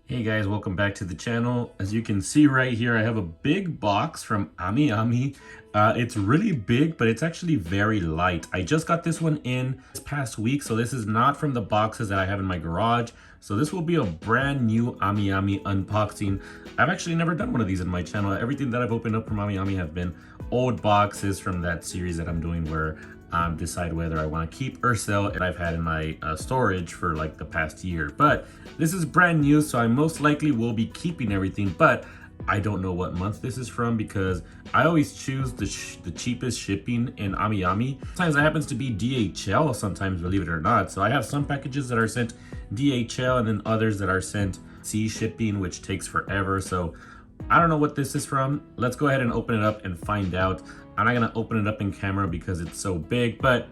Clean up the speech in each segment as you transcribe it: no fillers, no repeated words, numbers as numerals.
Hey guys, welcome back to the channel. As you can see right here, I have a big box from Amiami. It's really big, but it's actually very light. I just got this one in this past week, so this is not from the boxes that I have in my garage. So this will be a brand new Amiami unboxing. I've actually never done one of these in my channel. Everything that I've opened up from Amiami have been old boxes from that series that I'm doing where decide whether I want to keep or sell, and I've had in my storage for like the past year. But this is brand new, so I most likely will be keeping everything, but I don't know what month this is from because I always choose the cheapest shipping in Amiami. Sometimes it happens to be DHL, sometimes, believe it or not. So I have some packages that are sent DHL and then others that are sent sea shipping, which takes forever. So I don't know what this is from. Let's go ahead and open it up and find out. I'm not gonna open it up in camera because it's so big, but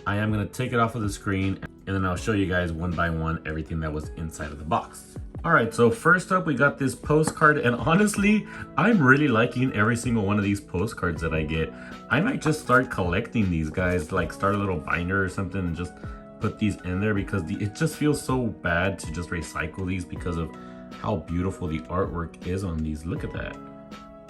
I am gonna take it off of the screen and then I'll show you guys one by one everything that was inside of the box. All right, so first up we got this postcard, and honestly, I'm really liking every single one of these postcards that I get. I might just start collecting these guys, like start a little binder or something and just put these in there because it just feels so bad to just recycle these because of how beautiful the artwork is on these. Look at that.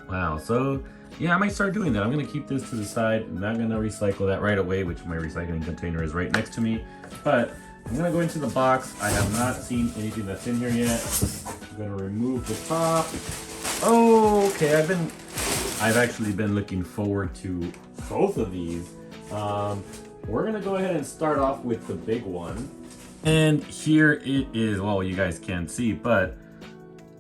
Wow, so yeah, I might start doing that. I'm gonna keep this to the side. I'm not gonna recycle that right away, which my recycling container is right next to me. But I'm gonna go into the box. I have not seen anything that's in here yet. I'm gonna remove the top. Oh, okay, I've actually been looking forward to both of these. We're gonna go ahead and start off with the big one. And here it is. Well, you guys can't see, but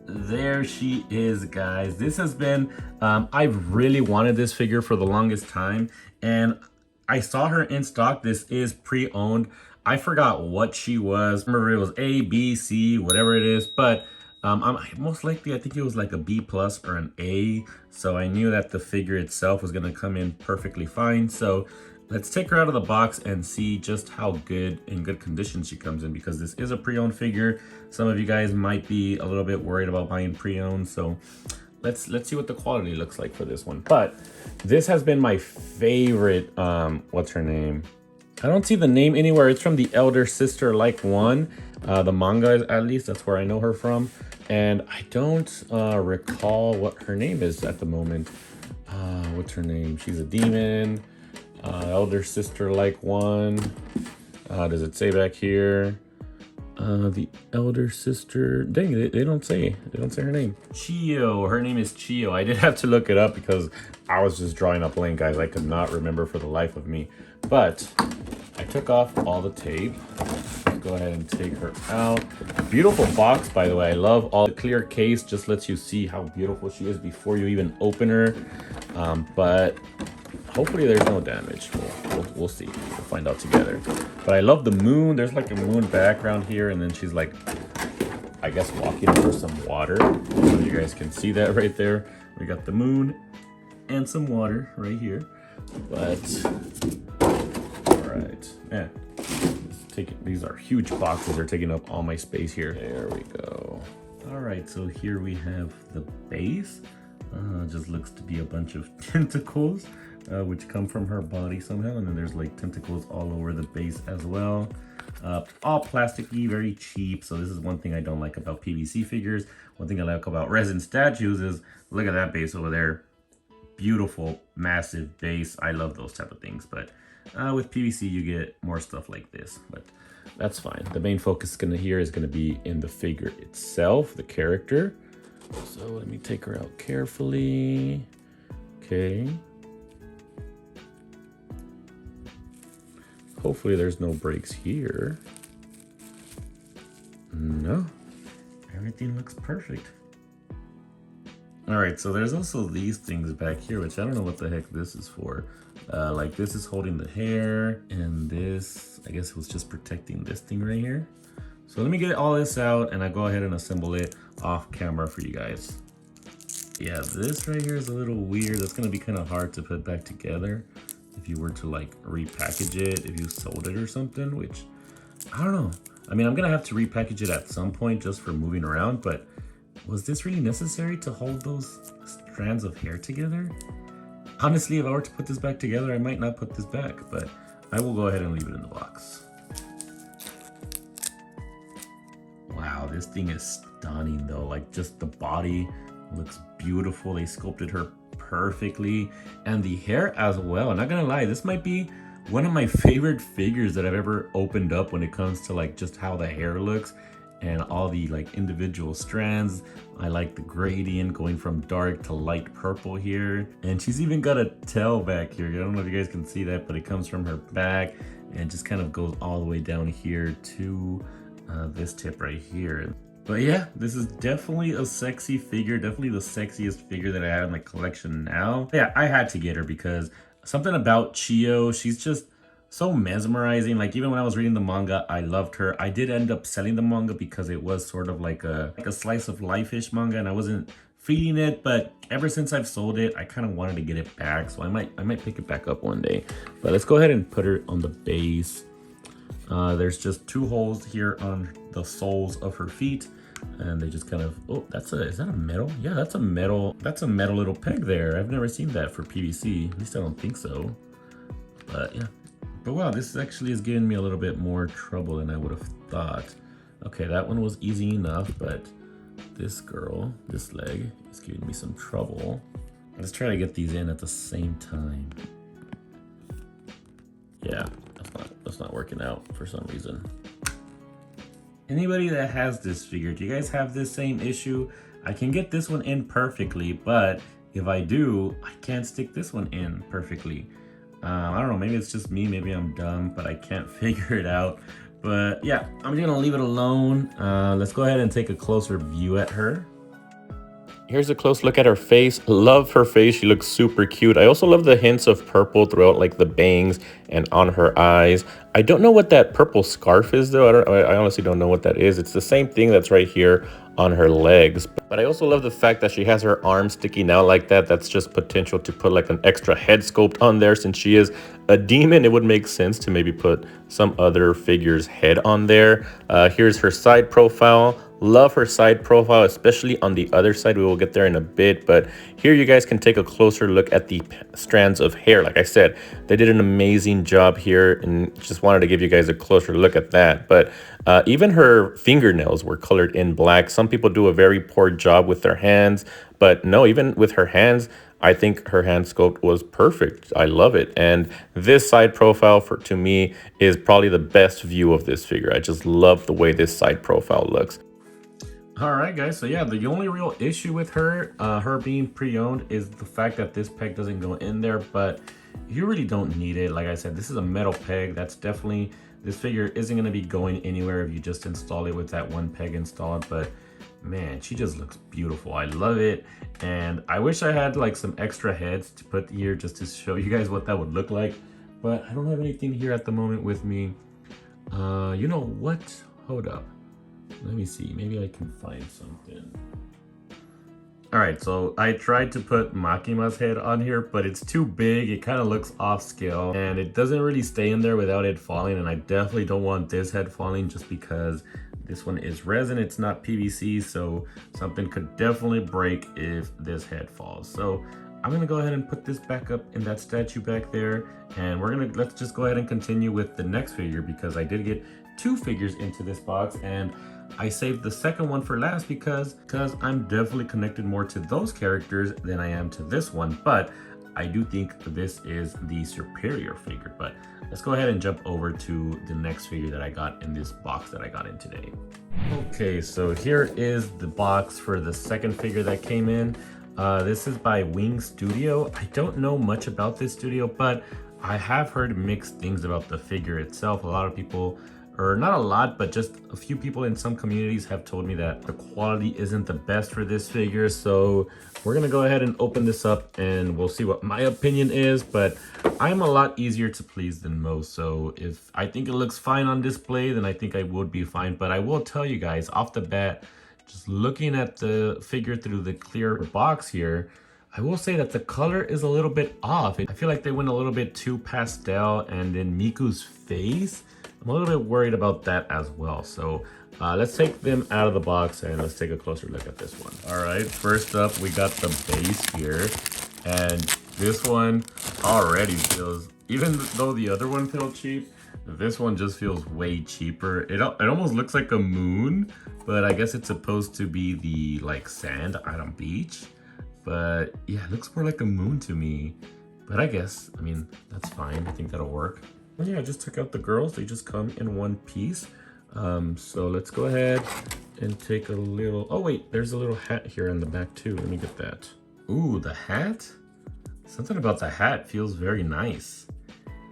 there she is, guys. This has been I've really wanted this figure for the longest time, and I saw her in stock. This is pre-owned. I forgot what she was. Remember, it was A, B, C, whatever it is, but most likely I think it was like a B plus or an A, so I knew that the figure itself was gonna come in perfectly fine. So let's take her out of the box and see just how good in good condition she comes in, because this is a pre-owned figure. Some of you guys might be a little bit worried about buying pre-owned, so let's see what the quality looks like for this one. But this has been my favorite. What's her name? I don't see the name anywhere. It's from the Elder Sister Like One, the manga, at least that's where I know her from, and I don't recall what her name is at the moment. What's her name? She's a demon. Elder Sister Like One. Does it say back here? The Elder Sister. Dang, they don't say her name. Chiyo. Her name is Chiyo. I did have to look it up because I was just drawing a blank, guys. I could not remember for the life of me. But I took off all the tape. Let's go ahead and take her out. Beautiful box, by the way. I love all the clear case. Just lets you see how beautiful she is before you even open her. But hopefully there's no damage. We'll see. We'll find out together. But I love the moon. There's like a moon background here, and then she's like, I guess, walking over some water. So you guys can see that right there. We got the moon and some water right here. But all right, yeah. These are huge boxes. They're taking up all my space here. There we go. All right, so here we have the base. Just looks to be a bunch of tentacles. Which come from her body somehow, and then there's like tentacles all over the base as well. All plasticky, very cheap. So this is one thing I don't like about PVC figures. One thing I like about resin statues is, look at that base over there. Beautiful, massive base. I love those type of things, but with PVC you get more stuff like this, but that's fine. The main focus here is gonna be in the figure itself, the character. So let me take her out carefully. Okay. Hopefully there's no breaks here. No, everything looks perfect. All right, so there's also these things back here, which I don't know what the heck this is for. Like this is holding the hair, and this, I guess it was just protecting this thing right here. So let me get all this out and I go ahead and assemble it off camera for you guys. Yeah, this right here is a little weird. That's gonna be kind of hard to put back together if you were to like repackage it, if you sold it or something, which I don't know. I mean, I'm gonna have to repackage it at some point just for moving around, but was this really necessary to hold those strands of hair together? Honestly, if I were to put this back together, I might not put this back, but I will go ahead and leave it in the box. Wow, this thing is stunning though. Like just the body looks beautiful. They sculpted her perfectly, and the hair as well. Not gonna lie, this might be one of my favorite figures that I've ever opened up when it comes to like just how the hair looks and all the like individual strands. I like the gradient going from dark to light purple here, and she's even got a tail back here. I don't know if you guys can see that, but it comes from her back and just kind of goes all the way down here to this tip right here. But yeah, this is definitely a sexy figure, definitely the sexiest figure that I have in my collection now. Yeah, I had to get her because something about Chiyo, she's just so mesmerizing. Like even when I was reading the manga, I loved her. I did end up selling the manga because it was sort of like a slice of life-ish manga, and I wasn't feeding it, but ever since I've sold it, I kind of wanted to get it back, so I might pick it back up one day. But let's go ahead and put her on the base. There's just 2 holes here on the soles of her feet, and they just kind of, oh, is that a metal? Yeah, that's a metal little peg there. I've never seen that for PVC, at least I don't think so. But yeah, but wow, this actually is giving me a little bit more trouble than I would have thought. Okay, that one was easy enough, but this girl, this leg, is giving me some trouble. Let's try to get these in at the same time. Yeah, that's not working out for some reason. Anybody that has this figure, do you guys have this same issue? I can get this one in perfectly, but if I do, I can't stick this one in perfectly. I don't know, maybe it's just me, maybe I'm dumb, but I can't figure it out. But yeah, I'm just gonna leave it alone. Let's go ahead and take a closer view at her. Here's a close look at her face. Love her face. She looks super cute. I also love the hints of purple throughout like the bangs and on her eyes. I don't know what that purple scarf is though. I honestly don't know what that is. It's the same thing that's right here on her legs. But I also love the fact that she has her arms sticking out like that. That's just potential to put like an extra head sculpt on there. Since she is a demon, it would make sense to maybe put some other figure's head on there. Here's her side profile. Love her side profile, especially on the other side. We will get there in a bit, but here you guys can take a closer look at the strands of hair. Like I said, they did an amazing job here, and just wanted to give you guys a closer look at that. But even her fingernails were colored in black. Some people do a very poor job with their hands, but no, even with her hands, I think her hand sculpt was perfect. I love it. And this side profile to me is probably the best view of this figure. I just love the way this side profile looks. All right, guys, so yeah, the only real issue with her, her being pre-owned, is the fact that this peg doesn't go in there, but you really don't need it. Like I said, this is a metal peg. That's definitely, this figure isn't going to be going anywhere if you just install it with that one peg installed, but man, she just looks beautiful. I love it, and I wish I had like some extra heads to put here just to show you guys what that would look like, but I don't have anything here at the moment with me. You know what? Hold up. Let me see, maybe I can find something. All right, so I tried to put Makima's head on here, but it's too big. It kind of looks off scale, and it doesn't really stay in there without it falling, and I definitely don't want this head falling just because this one is resin, it's not PVC, so something could definitely break if this head falls. So I'm gonna go ahead and put this back up in that statue back there, and let's just go ahead and continue with the next figure, because I did get 2 figures into this box, and I saved the second one for last because I'm definitely connected more to those characters than I am to this one, but I do think this is the superior figure. But let's go ahead and jump over to the next figure that I got in this box that I got in today. Okay, so here is the box for the second figure that came in. This is by Wing Studio. I don't know much about this studio, but I have heard mixed things about the figure itself. A lot of people, or not a lot, but just a few people in some communities have told me that the quality isn't the best for this figure. So we're gonna go ahead and open this up and we'll see what my opinion is, but I'm a lot easier to please than most. So if I think it looks fine on display, then I think I would be fine. But I will tell you guys off the bat, just looking at the figure through the clear box here, I will say that the color is a little bit off. I feel like they went a little bit too pastel, and then Miku's face, I'm a little bit worried about that as well. So let's take them out of the box and let's take a closer look at this one. All right, first up, we got the base here. And this one already feels, even though the other one felt cheap, This one just feels way cheaper. It almost looks like a moon, but I guess it's supposed to be the like sand out on beach. But yeah, it looks more like a moon to me. But I guess, I mean, that's fine. I think that'll work. Well, yeah, I just took out the girls. They just come in one piece. So let's go ahead and take a little, oh wait, there's a little hat here in the back too. Let me get that. Ooh, the hat? Something about the hat feels very nice.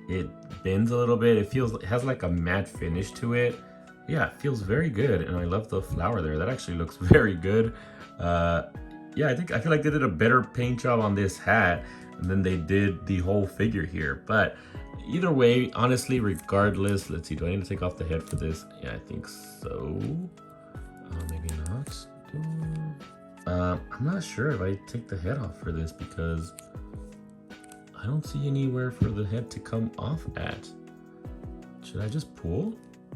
It bends a little bit. It has like a matte finish to it. Yeah, it feels very good. And I love the flower there. That actually looks very good. Yeah, I feel like they did a better paint job on this hat than they did the whole figure here. But either way, honestly, regardless, let's see, do I need to take off the head for this? Yeah, I think so. Maybe not. I'm not sure if I take the head off for this because I don't see anywhere for the head to come off at. Should I just pull?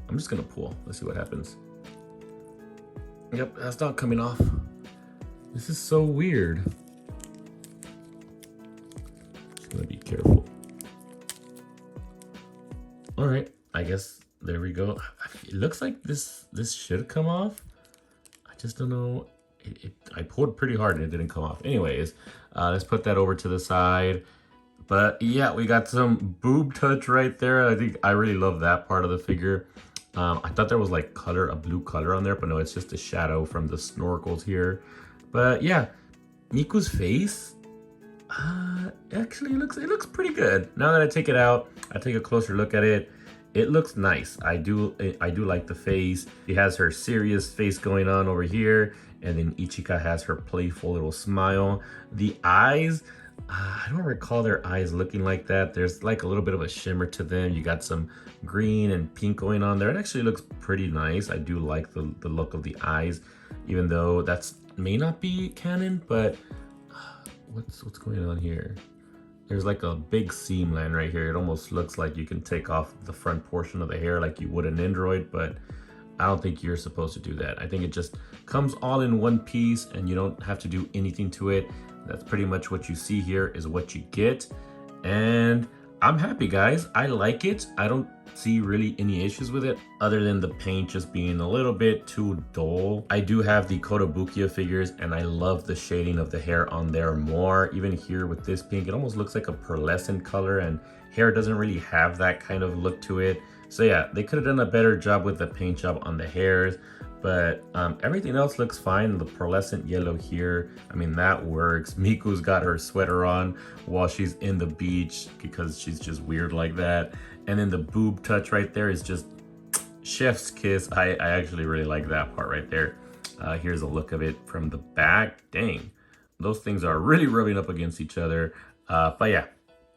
I'm just gonna pull. Let's see what happens. Yep, that's not coming off. This is so weird. Just gonna be careful. All right, I guess there we go. It looks like this should come off. I just don't know. I pulled pretty hard and it didn't come off. Anyways, let's put that over to the side. But yeah, we got some boob touch right there. I think I really love that part of the figure. I thought there was like a blue color on there, but no, it's just a shadow from the snorkels here. But yeah, Miku's face, actually it looks pretty good. Now that I take it out, I take a closer look at it. It looks nice. I do like the face. She has her serious face going on over here, and then Ichika has her playful little smile. The eyes, I don't recall their eyes looking like that. There's like a little bit of a shimmer to them. You got some green and pink going on there. It actually looks pretty nice. I do like the look of the eyes, even though that's may not be canon, but what's going on here? There's like a big seam line right here. It almost looks like you can take off the front portion of the hair like you would an android, but I don't think you're supposed to do that. I think it just comes all in one piece and you don't have to do anything to it. That's pretty much what you see here is what you get. And I'm happy, guys. I like it. I don't see really any issues with it other than the paint just being a little bit too dull. I do have the Kotobukiya figures and I love the shading of the hair on there more. Even here with this pink, it almost looks like a pearlescent color and hair doesn't really have that kind of look to it. So yeah, they could have done a better job with the paint job on the hairs, but everything else looks fine. The pearlescent yellow here, I mean, that works. Miku's got her sweater on while she's in the beach because she's just weird like that. And then the boob touch right there is just chef's kiss. I actually really like that part right there. Here's a look of it from the back. Dang, those things are really rubbing up against each other. But yeah,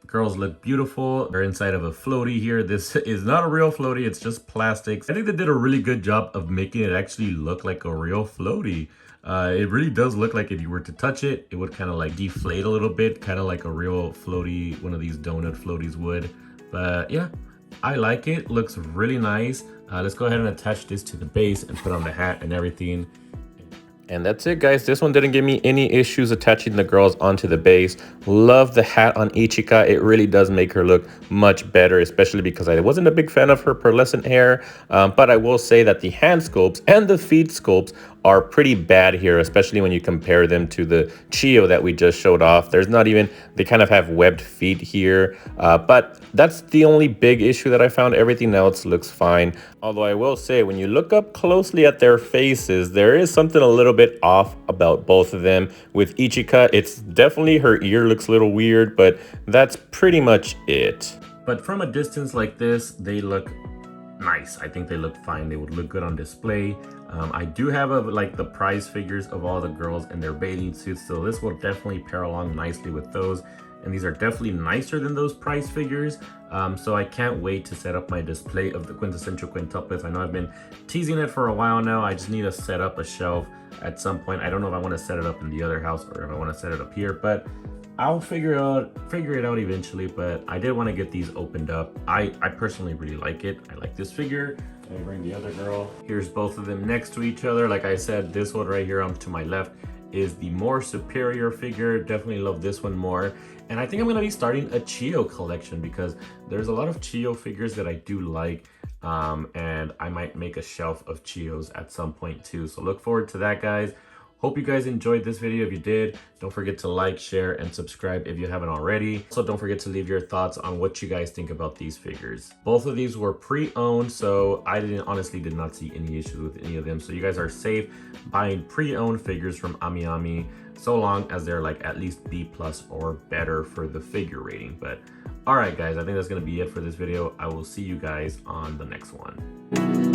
girls look beautiful. They're inside of a floaty here. This is not a real floaty, it's just plastics. I think they did a really good job of making it actually look like a real floaty. It really does look like if you were to touch it, it would kind of like deflate a little bit, kind of like a real floaty, one of these donut floaties would. But yeah, I like it. Looks really nice. Let's go ahead and attach this to the base and put on the hat and everything. And that's it, guys. This one didn't give me any issues attaching the girls onto the base. Love the hat on Ichika. It really does make her look much better, especially because I wasn't a big fan of her pearlescent hair. But I will say that the hand sculpts and the feet sculpts are pretty bad here, especially when you compare them to the Chiyo that we just showed off. There's not even, they kind of have webbed feet here, but that's the only big issue that I found. Everything else looks fine. Although I will say, when you look up closely at their faces, there is something a little bit off about both of them. With Ichika, it's definitely her ear looks a little weird, but that's pretty much it. But from a distance like this, they look nice. I think they look fine. They would look good on display. I do have like the prize figures of all the girls in their bathing suits, so this will definitely pair along nicely with those. And these are definitely nicer than those prize figures. So I can't wait to set up my display of the quintessential quintuplets. I know I've been teasing it for a while now. I just need to set up a shelf at some point. I don't know if I want to set it up in the other house or if I want to set it up here, but I'll figure it out eventually. But I did want to get these opened up. I personally really like it. I like this figure. Let me bring the other girl. Here's both of them next to each other. Like I said, this one right here to my left is the more superior figure. Definitely love this one more. And I think I'm gonna be starting a Chiyo collection because there's a lot of Chiyo figures that I do like. And I might make a shelf of Chiyos at some point too. So look forward to that, guys. Hope you guys enjoyed this video. If you did, don't forget to like, share, and subscribe if you haven't already. Also, don't forget to leave your thoughts on what you guys think about these figures. Both of these were pre-owned, so I honestly did not see any issues with any of them. So you guys are safe buying pre-owned figures from Amiami, so long as they're like at least B+ or better for the figure rating. But all right, guys, I think that's gonna be it for this video. I will see you guys on the next one.